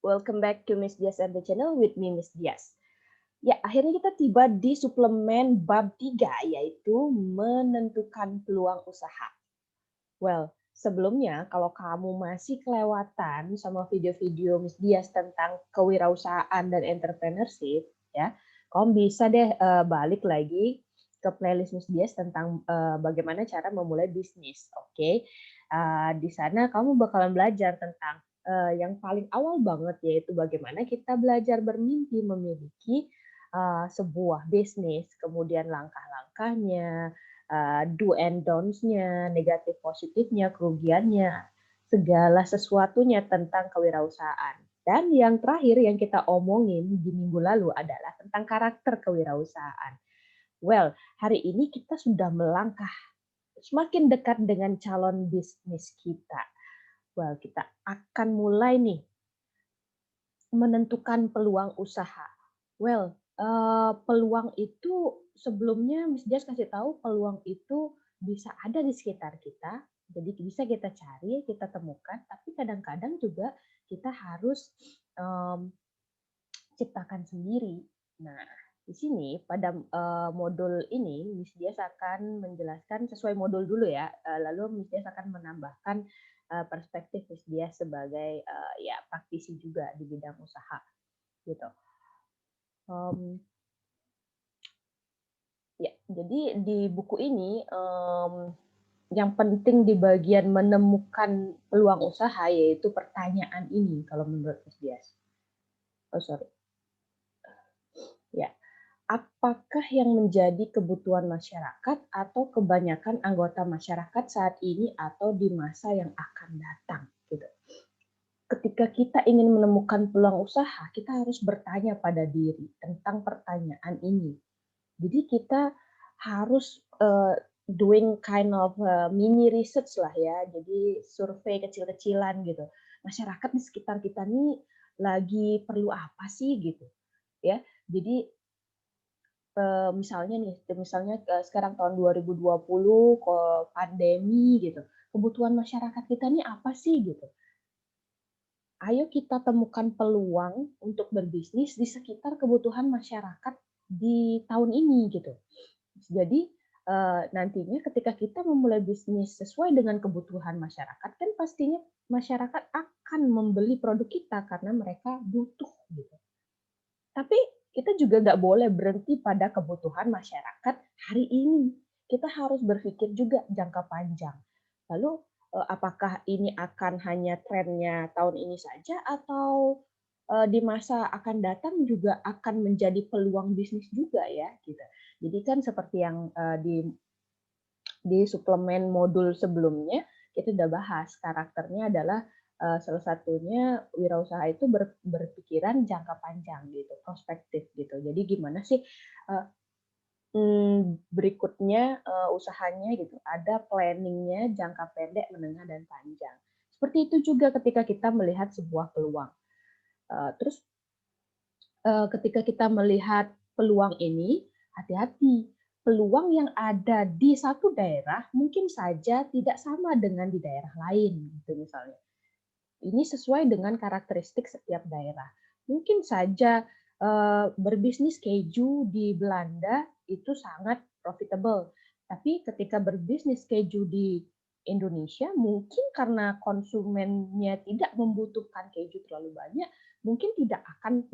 welcome back to Miss Dias and the channel with me, Miss Dias. Ya, akhirnya kita tiba di suplemen bab 3, yaitu menentukan peluang usaha. Well, sebelumnya kalau kamu masih kelewatan sama video-video Miss Dias tentang kewirausahaan dan entrepreneurship, ya, kamu bisa deh balik lagi ke playlist Miss Dias tentang bagaimana cara memulai bisnis. Oke. Di sana kamu bakalan belajar tentang yang paling awal banget, yaitu bagaimana kita belajar bermimpi memiliki sebuah bisnis, kemudian langkah-langkahnya, do and don'ts-nya, negatif positifnya, kerugiannya, segala sesuatunya tentang kewirausahaan. Dan yang terakhir yang kita omongin di minggu lalu adalah tentang karakter kewirausahaan. Well, hari ini kita sudah melangkah semakin dekat dengan calon bisnis kita. Well, kita akan mulai nih menentukan peluang usaha. Well, peluang itu sebelumnya Miss Jas kasih tahu peluang itu bisa ada di sekitar kita, jadi bisa kita cari, kita temukan, tapi kadang-kadang juga kita harus ciptakan sendiri. Nah, di sini pada modul ini Miss Dias akan menjelaskan sesuai modul dulu ya, lalu Miss Dias akan menambahkan perspektif Miss Dias sebagai ya praktisi juga di bidang usaha gitu. Ya, jadi di buku ini yang penting di bagian menemukan peluang usaha yaitu pertanyaan ini kalau menurut Miss Dias. Oh sorry. Ya, apakah yang menjadi kebutuhan masyarakat atau kebanyakan anggota masyarakat saat ini atau di masa yang akan datang? Gitu. Ketika kita ingin menemukan peluang usaha, kita harus bertanya pada diri tentang pertanyaan ini. Jadi kita harus doing kind of mini research lah ya, jadi survei kecil-kecilan gitu. Masyarakat di sekitar kita nih lagi perlu apa sih gitu, ya. Jadi misalnya sekarang tahun 2020 pandemi gitu, kebutuhan masyarakat kita nih apa sih gitu. Ayo kita temukan peluang untuk berbisnis di sekitar kebutuhan masyarakat di tahun ini gitu. Jadi nantinya ketika kita memulai bisnis sesuai dengan kebutuhan masyarakat, kan pastinya masyarakat akan membeli produk kita karena mereka butuh gitu. Tapi kita juga nggak boleh berhenti pada kebutuhan masyarakat hari ini. Kita harus berpikir juga jangka panjang. Lalu apakah ini akan hanya trennya tahun ini saja atau di masa akan datang juga akan menjadi peluang bisnis juga ya gitu. Jadi kan seperti yang di suplemen modul sebelumnya kita udah bahas karakternya adalah salah satunya wirausaha itu berpikiran jangka panjang gitu, prospektif gitu. Jadi gimana sih berikutnya usahanya gitu, ada planningnya jangka pendek, menengah, dan panjang. Seperti itu juga ketika kita melihat sebuah peluang. Terus ketika kita melihat peluang ini, hati-hati. Peluang yang ada di satu daerah mungkin saja tidak sama dengan di daerah lain, gitu misalnya. Ini sesuai dengan karakteristik setiap daerah. Mungkin saja berbisnis keju di Belanda itu sangat profitable, tapi ketika berbisnis keju di Indonesia, mungkin karena konsumennya tidak membutuhkan keju terlalu banyak, mungkin tidak akan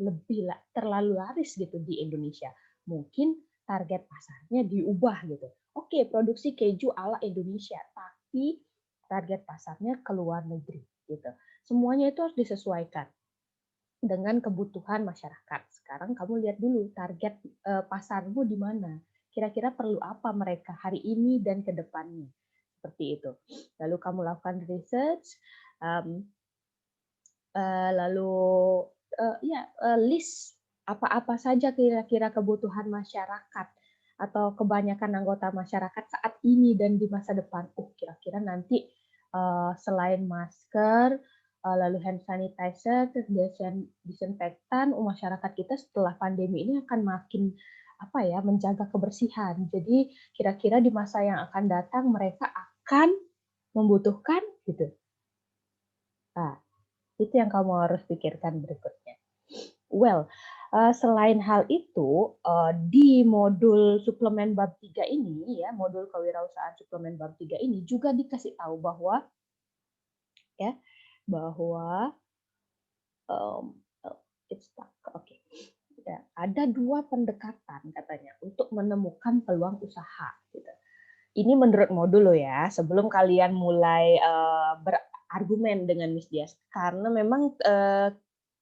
terlalu laris gitu di Indonesia. Mungkin target pasarnya diubah gitu. Oke, produksi keju ala Indonesia, tapi target pasarnya ke luar negeri gitu. Semuanya itu harus disesuaikan dengan kebutuhan masyarakat. Sekarang kamu lihat dulu target pasarmu di mana. Kira-kira perlu apa mereka hari ini dan ke depannya. Seperti itu. Lalu kamu lakukan research, lalu list apa-apa saja kira-kira kebutuhan masyarakat atau kebanyakan anggota masyarakat saat ini dan di masa depan. Kira-kira nanti selain masker, lalu hand sanitizer, disinfektan, masyarakat kita setelah pandemi ini akan makin menjaga kebersihan. Jadi kira-kira di masa yang akan datang mereka akan membutuhkan gitu. Nah, Itu yang kamu harus pikirkan berikutnya. Well, selain hal itu, di modul suplemen bab 3 ini ya, modul kewirausahaan suplemen bab 3 ini juga dikasih tahu bahwa ya, bahwa, mmm, it's stuck, oke. Ya, ada 2 pendekatan katanya untuk menemukan peluang usaha, gitu. Ini menurut modul loh ya, sebelum kalian mulai, berargumen dengan Miss Dias. Karena memang,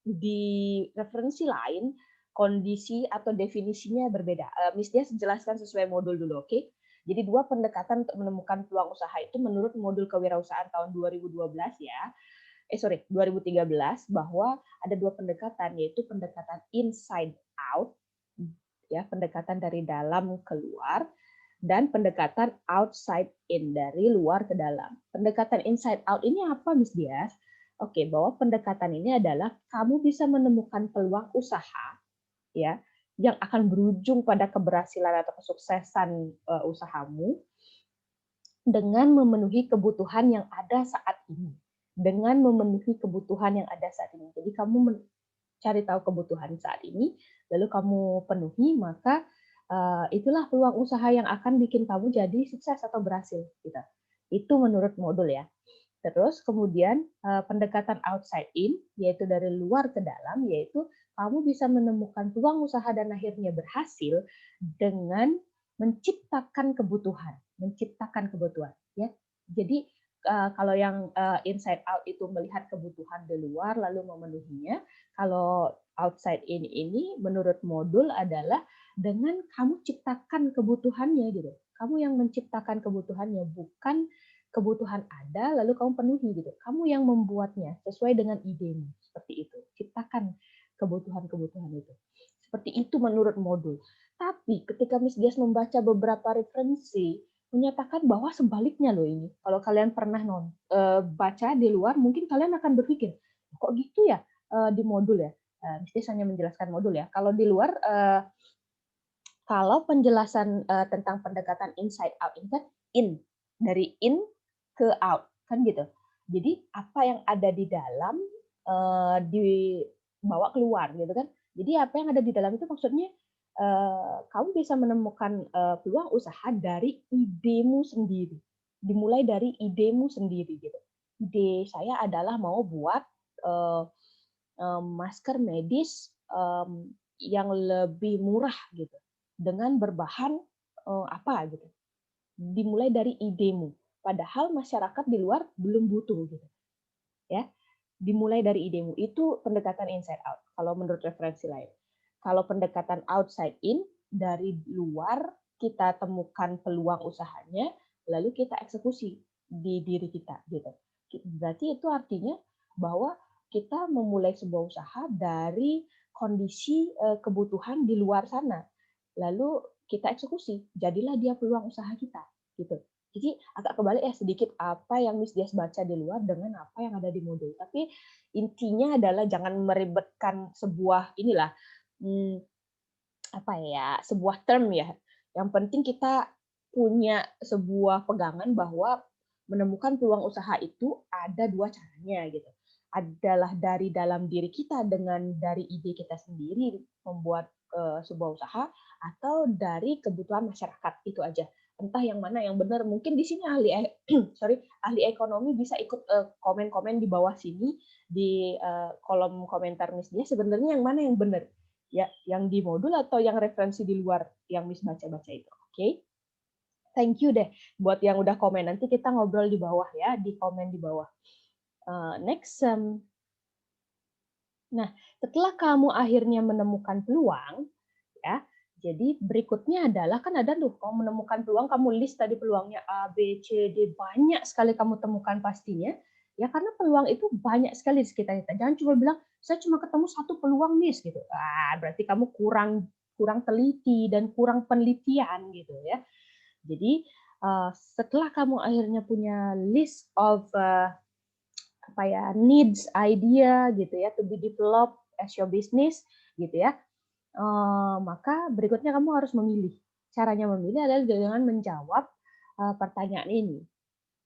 di referensi lain, kondisi atau definisinya berbeda. Miss Dias jelaskan sesuai modul dulu, oke? Jadi 2 pendekatan untuk menemukan peluang usaha itu menurut modul kewirausahaan tahun 2012 ya, sorry, 2013, bahwa ada 2 pendekatan, yaitu pendekatan inside out, ya, pendekatan dari dalam keluar, dan pendekatan outside in, dari luar ke dalam. Pendekatan inside out ini apa, Miss Dias? Oke, bahwa pendekatan ini adalah kamu bisa menemukan peluang usaha, ya, yang akan berujung pada keberhasilan atau kesuksesan usahamu dengan memenuhi kebutuhan yang ada saat ini. Dengan memenuhi kebutuhan yang ada saat ini. Jadi kamu cari tahu kebutuhan saat ini, lalu kamu penuhi, maka itulah peluang usaha yang akan bikin kamu jadi sukses atau berhasil. Gitu. Itu menurut modul ya. Terus kemudian pendekatan outside in, yaitu dari luar ke dalam, yaitu kamu bisa menemukan peluang usaha dan akhirnya berhasil dengan menciptakan kebutuhan, ya. Jadi kalau yang inside out itu melihat kebutuhan di luar lalu memenuhinya, kalau outside in ini menurut modul adalah dengan kamu ciptakan kebutuhannya gitu. Kamu yang menciptakan kebutuhannya, bukan kebutuhan ada lalu kamu penuhi gitu. Kamu yang membuatnya sesuai dengan idemu, seperti itu. Ciptakan kebutuhan-kebutuhan itu. Seperti itu menurut modul. Tapi ketika Miss Dias membaca beberapa referensi, menyatakan bahwa sebaliknya loh ini. Kalau kalian pernah baca di luar, mungkin kalian akan berpikir, kok gitu ya di modul ya? Miss Dias hanya menjelaskan modul ya. Kalau di luar, kalau penjelasan tentang pendekatan inside out ini kan in, dari in ke out, kan gitu. Jadi apa yang ada di dalam dibawa keluar gitu kan. Jadi apa yang ada di dalam itu maksudnya kamu bisa menemukan peluang usaha dari idemu sendiri. Dimulai dari idemu sendiri gitu. Ide saya adalah mau buat masker medis yang lebih murah gitu dengan berbahan apa gitu. Dimulai dari idemu. Padahal masyarakat di luar belum butuh gitu. Ya. Dimulai dari idemu. Itu pendekatan inside out kalau menurut referensi lain. Kalau pendekatan outside in, dari luar kita temukan peluang usahanya, lalu kita eksekusi di diri kita gitu. Berarti itu artinya bahwa kita memulai sebuah usaha dari kondisi kebutuhan di luar sana. Lalu kita eksekusi, jadilah dia peluang usaha kita gitu. Jadi agak kebalik ya sedikit apa yang Miss Dias baca di luar dengan apa yang ada di modul. Tapi intinya adalah jangan meribetkan sebuah inilah apa ya, sebuah term ya. Yang penting kita punya sebuah pegangan bahwa menemukan peluang usaha itu ada 2 caranya gitu. Adalah dari dalam diri kita dengan dari ide kita sendiri membuat sebuah usaha, atau dari kebutuhan masyarakat, itu aja. Entah yang mana yang benar. Mungkin di sini ahli ahli ekonomi bisa ikut komen-komen di bawah sini di kolom komentar Miss dia sebenarnya yang mana yang benar. Ya, yang di modul atau yang referensi di luar yang Miss baca-baca itu. Oke. Thank you deh buat yang udah komen. Nanti kita ngobrol di bawah ya, di komen di bawah. Next, nah setelah kamu akhirnya menemukan peluang, ya, jadi berikutnya adalah kan ada tuh kamu menemukan peluang, kamu list tadi peluangnya A, B, C, D, banyak sekali kamu temukan pastinya. Ya karena peluang itu banyak sekali di sekitar kita. Jangan cuma bilang saya cuma ketemu satu peluang Miss gitu. Berarti kamu kurang kurang teliti dan kurang penelitian gitu ya. Jadi setelah kamu akhirnya punya list of apa ya, needs, idea gitu ya, to be developed as your business gitu ya. Maka berikutnya kamu harus memilih. Caranya memilih adalah dengan menjawab pertanyaan ini.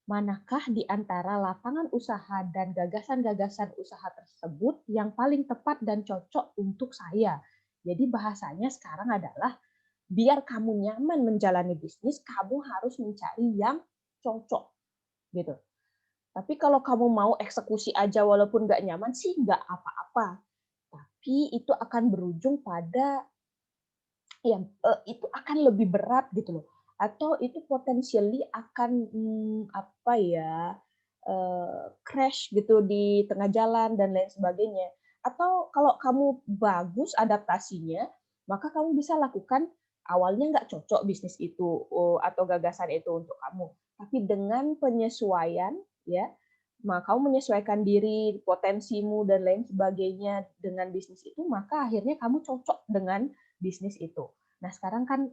manakah di antara lapangan usaha dan gagasan-gagasan usaha tersebut yang paling tepat dan cocok untuk saya. Jadi bahasanya sekarang adalah biar kamu nyaman menjalani bisnis, kamu harus mencari yang cocok gitu. Tapi kalau kamu mau eksekusi aja walaupun nggak nyaman sih nggak apa-apa. Tapi itu akan berujung pada ya itu akan lebih berat gitu loh. Atau itu potensially akan apa ya, crash gitu di tengah jalan dan lain sebagainya. Atau kalau kamu bagus adaptasinya, maka kamu bisa lakukan awalnya nggak cocok bisnis itu, atau gagasan itu untuk kamu. Tapi dengan penyesuaian ya, kamu menyesuaikan diri, potensimu dan lain sebagainya dengan bisnis itu, maka akhirnya kamu cocok dengan bisnis itu. Nah, sekarang kan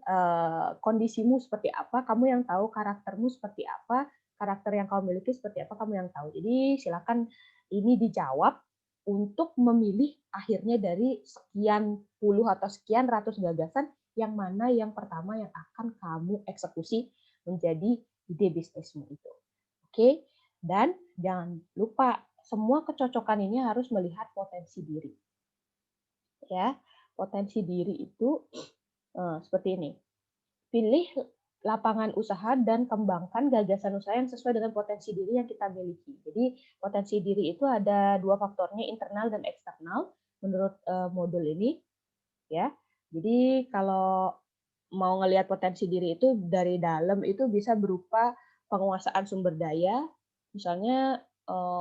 kondisimu seperti apa, kamu yang tahu karaktermu seperti apa, karakter yang kamu miliki seperti apa, kamu yang tahu. Jadi silakan ini dijawab untuk memilih akhirnya dari sekian puluh atau sekian ratus gagasan, yang mana yang pertama yang akan kamu eksekusi menjadi ide bisnismu itu. Oke? Dan jangan lupa, semua kecocokan ini harus melihat potensi diri. Ya, potensi diri itu seperti ini. Pilih lapangan usaha dan kembangkan gagasan usaha yang sesuai dengan potensi diri yang kita miliki. Jadi potensi diri itu ada dua faktornya, internal dan eksternal menurut modul ini ya. Jadi kalau mau ngelihat potensi diri itu dari dalam itu bisa berupa penguasaan sumber daya, misalnya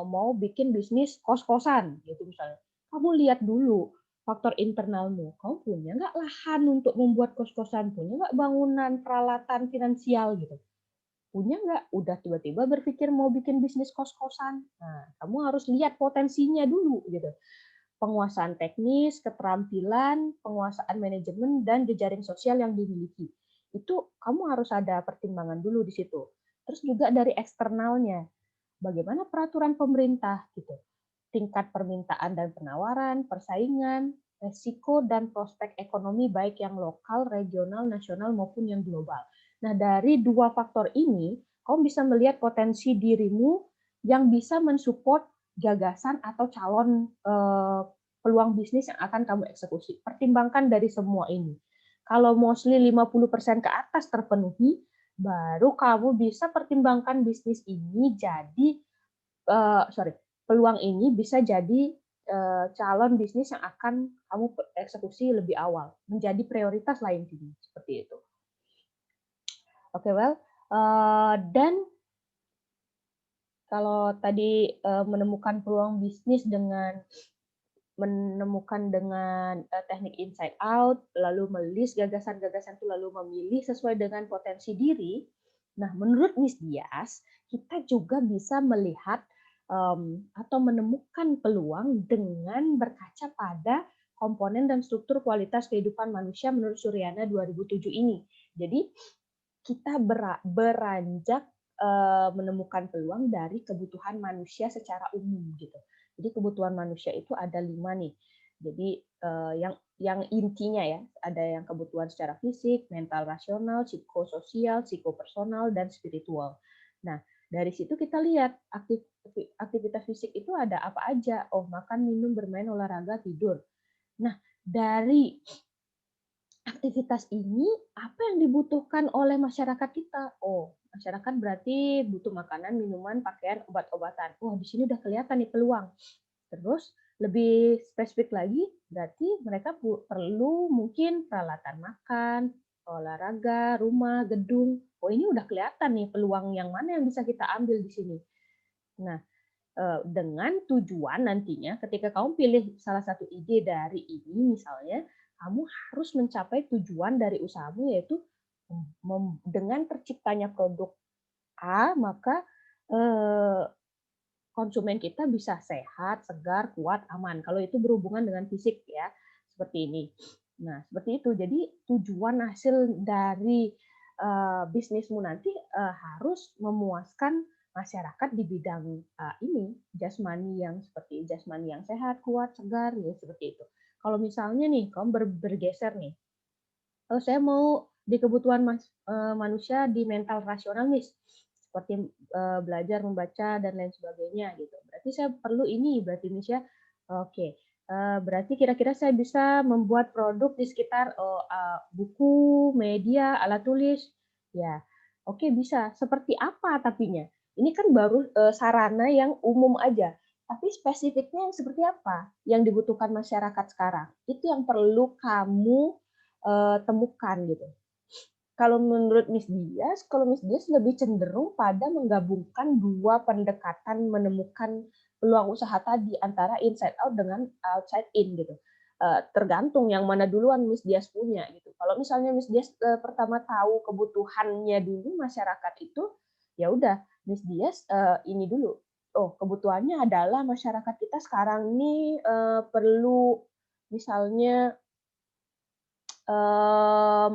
mau bikin bisnis kos-kosan gitu misalnya. Kamu lihat dulu faktor internalmu, kamu punya nggak lahan untuk membuat kos-kosan, punya nggak bangunan, peralatan finansial gitu. Punya nggak? Udah tiba-tiba berpikir mau bikin bisnis kos-kosan. Nah, kamu harus lihat potensinya dulu gitu. Penguasaan teknis, keterampilan, penguasaan manajemen, dan jejaring sosial yang dimiliki. Itu kamu harus ada pertimbangan dulu di situ. Terus juga dari eksternalnya, bagaimana peraturan pemerintah gitu, tingkat permintaan dan penawaran, persaingan, resiko dan prospek ekonomi baik yang lokal, regional, nasional maupun yang global. Nah, dari dua faktor ini, kamu bisa melihat potensi dirimu yang bisa mensupport gagasan atau calon peluang bisnis yang akan kamu eksekusi. Pertimbangkan dari semua ini. Kalau mostly 50% ke atas terpenuhi, baru kamu bisa pertimbangkan bisnis ini jadi peluang ini bisa jadi calon bisnis yang akan kamu eksekusi lebih awal, menjadi prioritas lain intinya, seperti itu. Oke, well, dan kalau tadi menemukan peluang bisnis dengan teknik inside out, lalu melis gagasan-gagasan itu, lalu memilih sesuai dengan potensi diri. Nah, menurut Miss Dias, kita juga bisa melihat atau menemukan peluang dengan berkaca pada komponen dan struktur kualitas kehidupan manusia menurut Suryana 2007 ini. Jadi, kita beranjak menemukan peluang dari kebutuhan manusia secara umum gitu. Jadi kebutuhan manusia itu ada 5 nih. Jadi yang intinya ya, ada yang kebutuhan secara fisik, mental rasional, psikososial, psikopersonal, dan spiritual. Nah, dari situ kita lihat aktivitas fisik itu ada apa aja. Oh, makan, minum, bermain, olahraga, tidur. Nah, dari aktivitas ini apa yang dibutuhkan oleh masyarakat kita? Oh, masyarakat berarti butuh makanan, minuman, pakaian, obat-obatan. Wah, di sini udah kelihatan nih peluang. Terus lebih spesifik lagi, berarti mereka perlu mungkin peralatan makan, olahraga, rumah, gedung. Oh, ini udah kelihatan nih peluang yang mana yang bisa kita ambil di sini. Nah, dengan tujuan nantinya ketika kamu pilih salah satu ide dari ini misalnya, kamu harus mencapai tujuan dari usahamu yaitu dengan terciptanya produk A, maka konsumen kita bisa sehat, segar, kuat, aman. Kalau itu berhubungan dengan fisik ya, seperti ini. Nah, seperti itu. Jadi tujuan hasil dari bisnismu nanti harus memuaskan masyarakat di bidang ini, jasmani yang seperti jasmani yang sehat, kuat, segar, ya seperti itu. Kalau misalnya nih, kamu bergeser nih, kalau saya mau di kebutuhan manusia di mental rasional nih, seperti belajar membaca dan lain sebagainya gitu. Berarti saya perlu ini, berarti Indonesia. Oke. Berarti kira-kira saya bisa membuat produk di sekitar buku, media, alat tulis. Ya, oke bisa. Seperti apa tapinya? Ini kan baru sarana yang umum aja. Tapi spesifiknya yang seperti apa yang dibutuhkan masyarakat sekarang? Itu yang perlu kamu temukan gitu. Kalau menurut kalau Miss Dias lebih cenderung pada menggabungkan dua pendekatan menemukan peluang usaha tadi antara inside out dengan outside in gitu. Tergantung yang mana duluan Miss Dias punya gitu. Kalau misalnya Miss Dias pertama tahu kebutuhannya dulu masyarakat itu, ya udah Miss Dias ini dulu. Oh, kebutuhannya adalah masyarakat kita sekarang ini perlu misalnya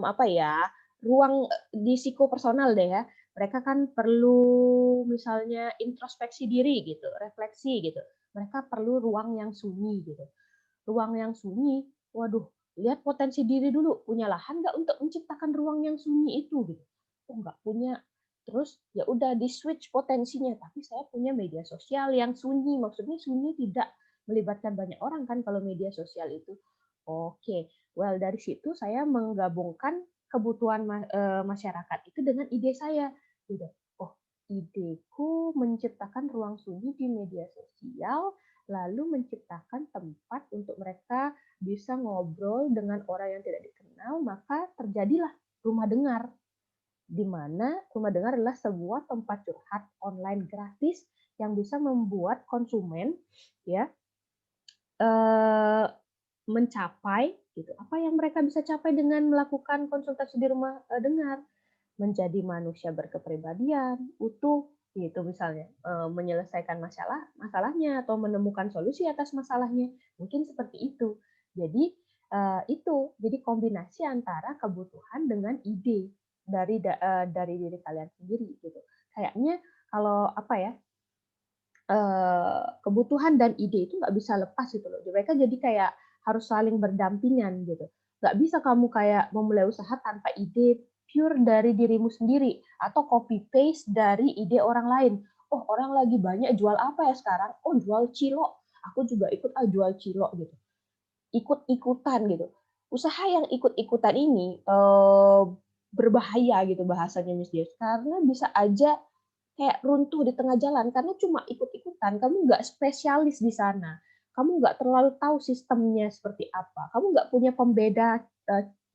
apa ya, ruang di psikopersonal deh ya. Mereka kan perlu misalnya introspeksi diri gitu, refleksi gitu. Mereka perlu ruang yang sunyi gitu. Ruang yang sunyi, waduh, lihat potensi diri dulu. Punya lahan nggak untuk menciptakan ruang yang sunyi itu gitu? Oh, nggak punya. Terus ya udah di switch potensinya, tapi saya punya media sosial yang sunyi. Maksudnya sunyi tidak melibatkan banyak orang kan kalau media sosial itu. Oke, well dari situ saya menggabungkan kebutuhan masyarakat itu dengan ide saya. Gitu. Oh, ideku menciptakan ruang sunyi di media sosial, lalu menciptakan tempat untuk mereka bisa ngobrol dengan orang yang tidak dikenal, maka terjadilah rumah dengar, di mana rumah dengar adalah sebuah tempat curhat online gratis yang bisa membuat konsumen ya eh, mencapai gitu. Apa yang mereka bisa capai dengan melakukan konsultasi di rumah dengar? Menjadi manusia berkepribadian, utuh, gitu misalnya, menyelesaikan masalahnya atau menemukan solusi atas masalahnya, mungkin seperti itu. Jadi jadi kombinasi antara kebutuhan dengan ide dari diri kalian sendiri gitu. Kayaknya kalau apa ya, kebutuhan dan ide itu nggak bisa lepas gitu loh. Mereka jadi kayak harus saling berdampingan gitu. Nggak bisa kamu kayak memulai usaha tanpa ide pure dari dirimu sendiri atau copy paste dari ide orang lain. Oh, orang lagi banyak jual apa ya sekarang? Oh, jual cilok. Aku juga ikut jual cilok gitu. Ikut-ikutan gitu. Usaha yang ikut-ikutan ini berbahaya gitu bahasanya Miss Dias, karena bisa aja kayak runtuh di tengah jalan karena cuma ikut-ikutan, kamu nggak spesialis di sana, kamu nggak terlalu tahu sistemnya seperti apa, kamu nggak punya pembeda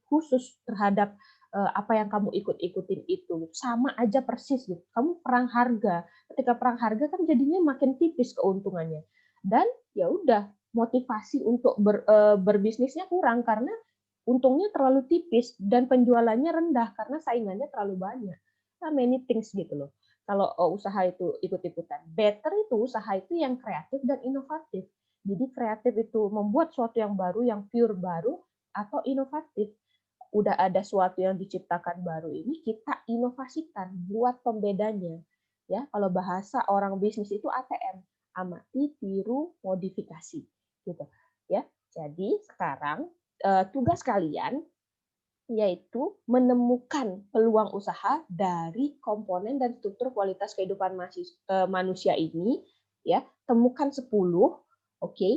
khusus terhadap apa yang kamu ikut-ikutin itu, sama aja persis gitu. Kamu perang harga, ketika perang harga kan jadinya makin tipis keuntungannya, dan ya udah motivasi untuk berbisnisnya kurang karena untungnya terlalu tipis dan penjualannya rendah karena saingannya terlalu banyak. Nah, many things gitu loh. Kalau usaha itu ikut-ikutan, better itu usaha itu yang kreatif dan inovatif. Jadi kreatif itu membuat sesuatu yang baru, yang pure baru, atau inovatif. Udah ada sesuatu yang diciptakan baru ini, kita inovasikan, buat pembedanya. Ya, kalau bahasa orang bisnis itu ATM, amati, tiru, modifikasi, gitu. Ya, jadi sekarang tugas kalian yaitu menemukan peluang usaha dari komponen dan struktur kualitas kehidupan manusia ini, ya. Temukan 10, oke.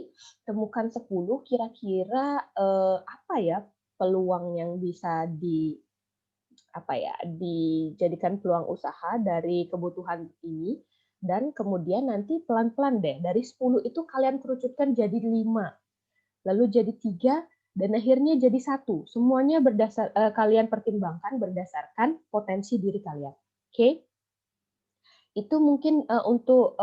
Temukan 10 kira-kira apa ya peluang yang bisa dijadikan peluang usaha dari kebutuhan ini, dan kemudian nanti pelan-pelan deh dari 10 itu kalian kerucutkan jadi 5, lalu jadi 3, dan akhirnya jadi 1. Semuanya kalian pertimbangkan berdasarkan potensi diri kalian. Oke? Itu mungkin untuk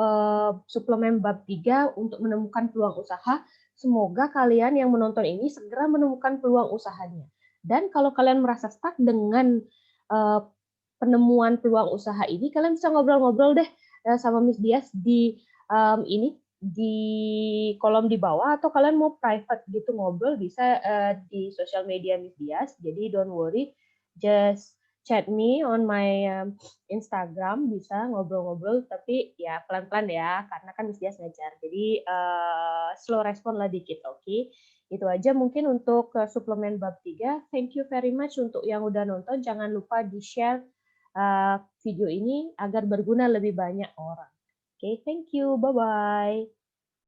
suplemen bab 3 untuk menemukan peluang usaha. Semoga kalian yang menonton ini segera menemukan peluang usahanya. Dan kalau kalian merasa stuck dengan uh, penemuan peluang usaha ini, kalian bisa ngobrol-ngobrol deh sama Miss Dias di ini di kolom di bawah, atau kalian mau private gitu ngobrol bisa di sosial media Miss Dias. Jadi don't worry, just chat me on my Instagram, bisa ngobrol-ngobrol, tapi ya pelan-pelan ya, karena kan Miss Dias ngajar. Jadi slow respon lah dikit, oke? Okay? Itu aja mungkin untuk suplemen bab 3. Thank you very much untuk yang udah nonton. Jangan lupa di-share video ini agar berguna lebih banyak orang. Oke, thank you, bye-bye.